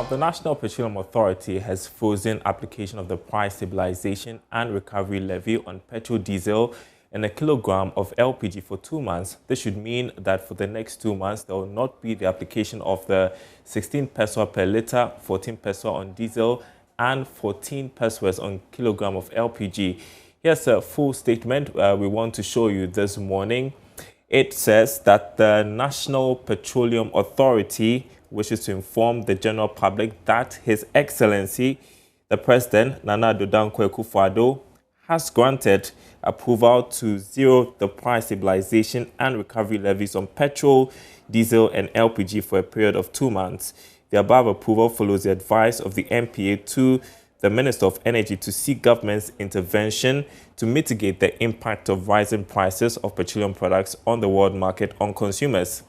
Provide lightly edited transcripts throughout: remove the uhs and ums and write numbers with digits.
the National Petroleum Authority has frozen application of the price stabilization and recovery levy on petrol, diesel, and a kilogram of LPG for 2 months. This should mean that for the next 2 months, there will not be the application of the 16 peso per litre, 14 peso on diesel, and 14 pesos on kilogram of LPG. Here's a full statement we want to show you this morning. It says that the National Petroleum Authority wishes to inform the general public that His Excellency, the President, Nana Addo Dankwa Akufo-Addo, has granted approval to zero the price stabilization and recovery levies on petrol, diesel, and LPG for a period of 2 months. The above approval follows the advice of the NPA to the Minister of Energy to seek government's intervention to mitigate the impact of rising prices of petroleum products on the world market on consumers.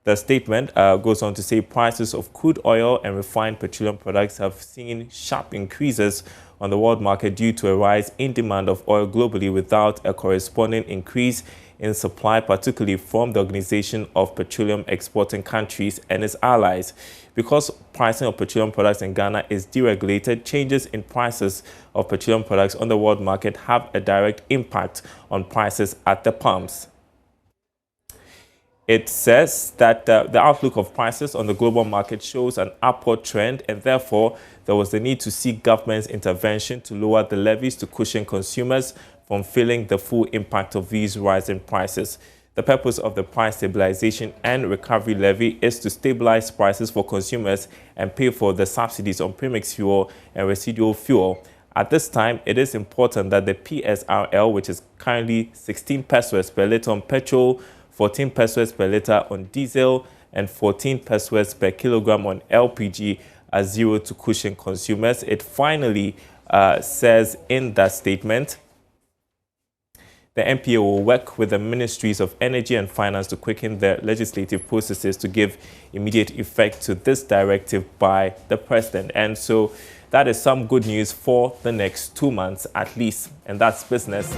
The statement goes on to say prices of crude oil and refined petroleum products have seen sharp increases on the world market due to a rise in demand of oil globally without a corresponding increase in supply, particularly from the Organization of Petroleum Exporting Countries and its allies. Because pricing of petroleum products in Ghana is deregulated, changes in prices of petroleum products on the world market have a direct impact on prices at the pumps. It says that the outlook of prices on the global market shows an upward trend, and therefore there was the need to seek government's intervention to lower the levies to cushion consumers from feeling the full impact of these rising prices. The purpose of the price stabilization and recovery levy is to stabilize prices for consumers and pay for the subsidies on premix fuel and residual fuel. At this time, it is important that the PSRL, which is currently 16 pesos per litre on petrol, 14 pesos per litre on diesel, and 14 pesos per kilogram on LPG, are zero to cushion consumers. It finally says in that statement, the NPA will work with the Ministries of Energy and Finance to quicken the legislative processes to give immediate effect to this directive by the President. And so that is some good news for the next 2 months at least. And that's business